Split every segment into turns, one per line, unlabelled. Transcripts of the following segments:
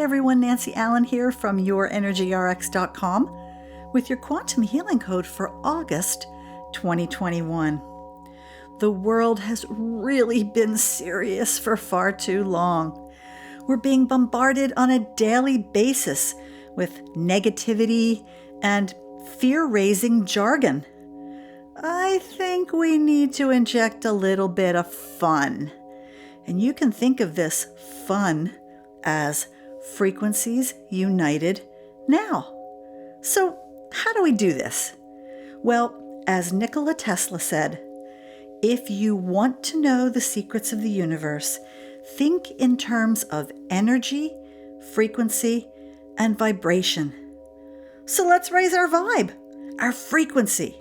everyone, Nancy Allen here from YourEnergyRx.com with your quantum healing code for August 2021. The world has really been serious for far too long. We're being bombarded on a daily basis with negativity and fear-raising jargon. I think we need to inject a little bit of fun. And you can think of this fun as frequencies united now. So how do we do this? Well, as Nikola Tesla said, if you want to know the secrets of the universe, think in terms of energy, frequency, and vibration. So let's raise our vibe, our frequency.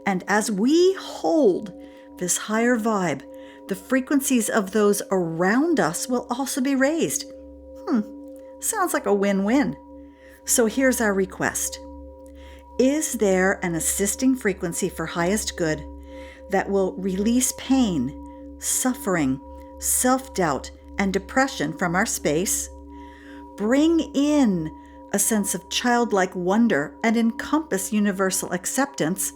And as we hold this higher vibe, the frequencies of those around us will also be raised. Sounds like a win-win. So here's our request. Is there an assisting frequency for highest good that will release pain, suffering, self-doubt, and depression from our space? Bring in a sense of childlike wonder and encompass universal acceptance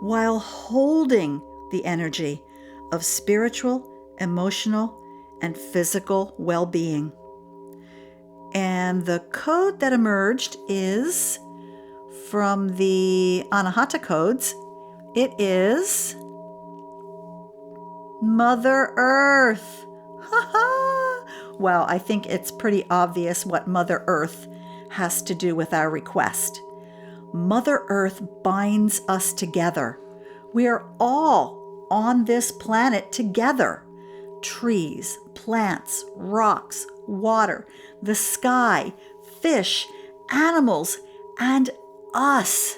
while holding the energy of spiritual, emotional, and physical well-being. And the code that emerged is from the Anahata Codes. It is Mother Earth. Well, I think it's pretty obvious what Mother Earth has to do with our request. Mother Earth binds us together. We are all on this planet together. Trees, plants, rocks, water, the sky, fish, animals, and us,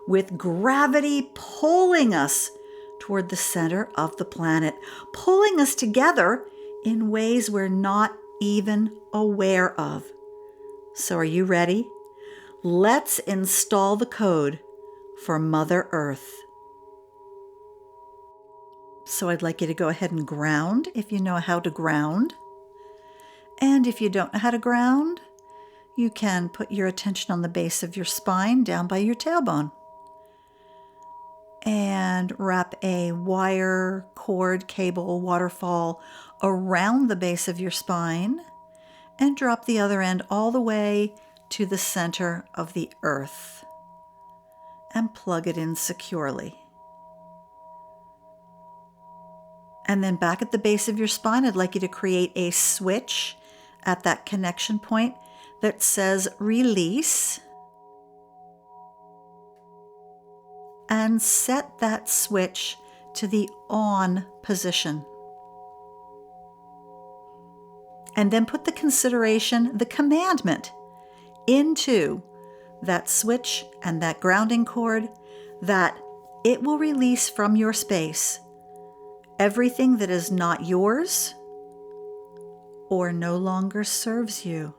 with gravity pulling us toward the center of the planet, pulling us together in ways we're not even aware of. So are you ready? Let's install the code for Mother Earth. So I'd like you to go ahead and ground if you know how to ground. And if you don't know how to ground, you can put your attention on the base of your spine down by your tailbone. And wrap a wire, cord, cable, waterfall around the base of your spine and drop the other end all the way to the center of the earth and plug it in securely. And then back at the base of your spine, I'd like you to create a switch at that connection point that says release, and set that switch to the on position. And then put the consideration, the commandment, into that switch and that grounding cord that it will release from your space everything that is not yours or no longer serves you.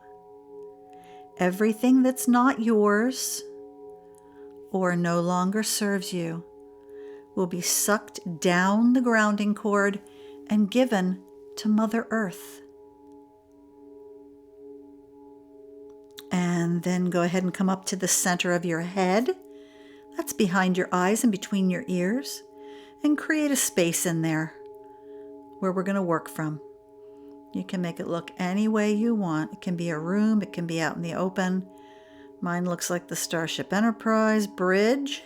Everything that's not yours or no longer serves you will be sucked down the grounding cord and given to Mother Earth. And then go ahead and come up to the center of your head. That's behind your eyes and between your ears. And create a space in there where we're going to work from. You can make it look any way you want. It can be a room. It can be out in the open. Mine looks like the Starship Enterprise bridge.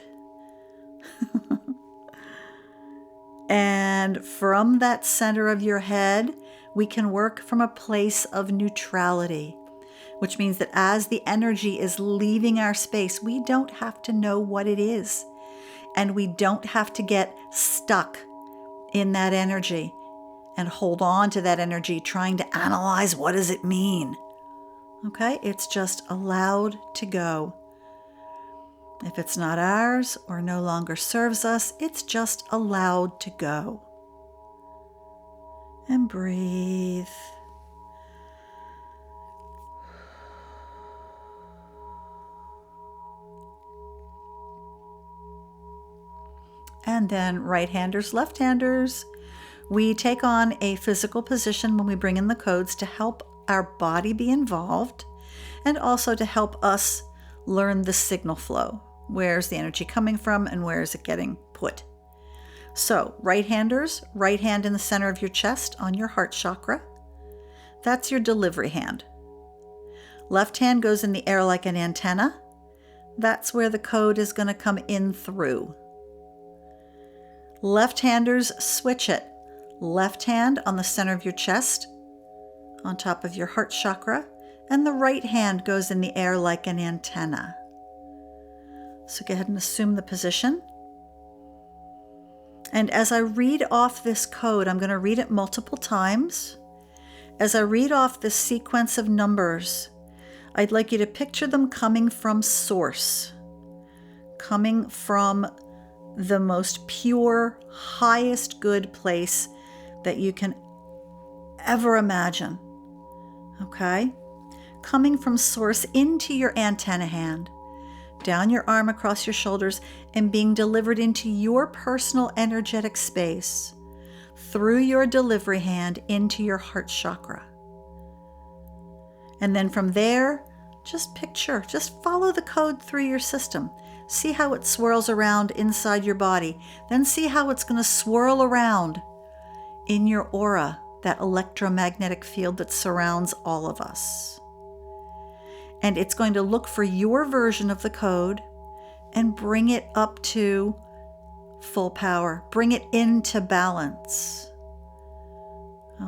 And from that center of your head, we can work from a place of neutrality, which means that as the energy is leaving our space, we don't have to know what it is. And we don't have to get stuck in that energy and hold on to that energy trying to analyze what does it mean. Okay, it's just allowed to go. If it's not ours or no longer serves us, it's just allowed to go. And breathe. And then right-handers, left-handers, we take on a physical position when we bring in the codes to help our body be involved. and also to help us learn the signal flow. Where's the energy coming from and where is it getting put? So, right-handers, right hand in the center of your chest on your heart chakra. That's your delivery hand. Left hand goes in the air like an antenna. That's where the code is going to come in through. Left-handers, switch it. Left hand on the center of your chest, on top of your heart chakra, and the right hand goes in the air like an antenna. So go ahead and assume the position. And as I read off this code, I'm going to read it multiple times. As I read off this sequence of numbers, I'd like you to picture them coming from source, coming from the most pure, highest good place that you can ever imagine. Okay? Coming from source into your antenna hand, down your arm across your shoulders, and being delivered into your personal energetic space through your delivery hand into your heart chakra. And then from there, just follow the code through your system. See how it swirls around inside your body. Then see how it's going to swirl around in your aura, that electromagnetic field that surrounds all of us. And it's going to look for your version of the code and bring it up to full power. Bring it into balance.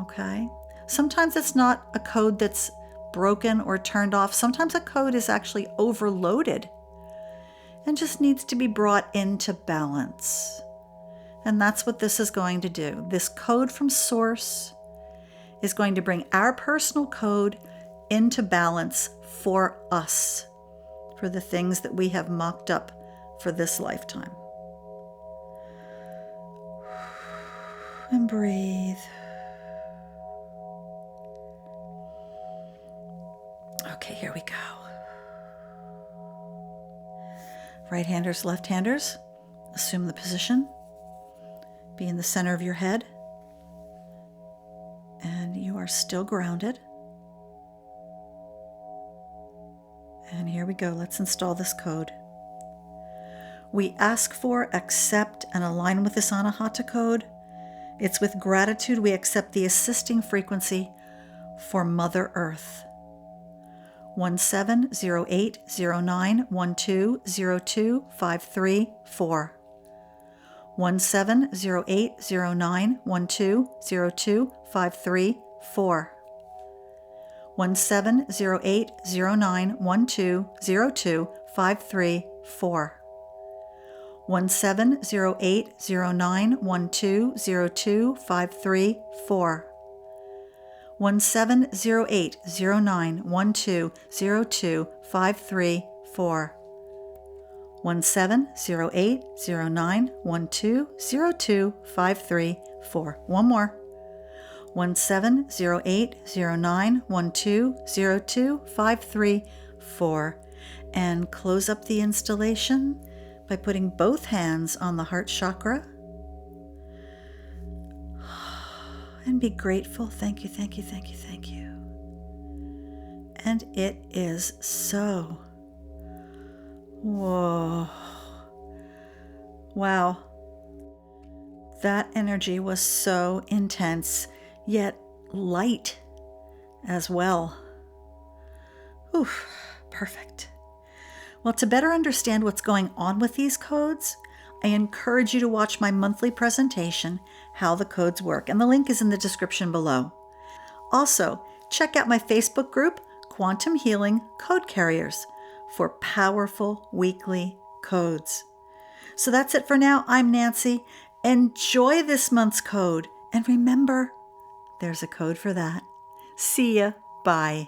Okay? Sometimes it's not a code that's broken or turned off. Sometimes a code is actually overloaded and just needs to be brought into balance. And that's what this is going to do. This code from source is going to bring our personal code into balance for us, for the things that we have mocked up for this lifetime. And breathe. Okay, here we go. Right-handers, left-handers, assume the position. Be in the center of your head. And you are still grounded. And here we go. Let's install this code. We ask for, accept, and align with this Anahata code. It's with gratitude we accept the assisting frequency for Mother Earth. 170809120253-4. 170809120253-4. 170809120253-4. 170809120253-4. 170809120253-4. 170809120253-4. One more. 170809120253-4. And close up the installation by putting both hands on the heart chakra. And be grateful. Thank you, thank you, thank you, thank you. And it is so. Whoa. Wow. That energy was so intense, yet light as well. Oof, perfect. Well, to better understand what's going on with these codes, I encourage you to watch my monthly presentation, How the Codes Work, and the link is in the description below. Also, check out my Facebook group, Quantum Healing Code Carriers, for powerful weekly codes. So that's it for now. I'm Nancy. Enjoy this month's code, and remember, there's a code for that. See ya. Bye.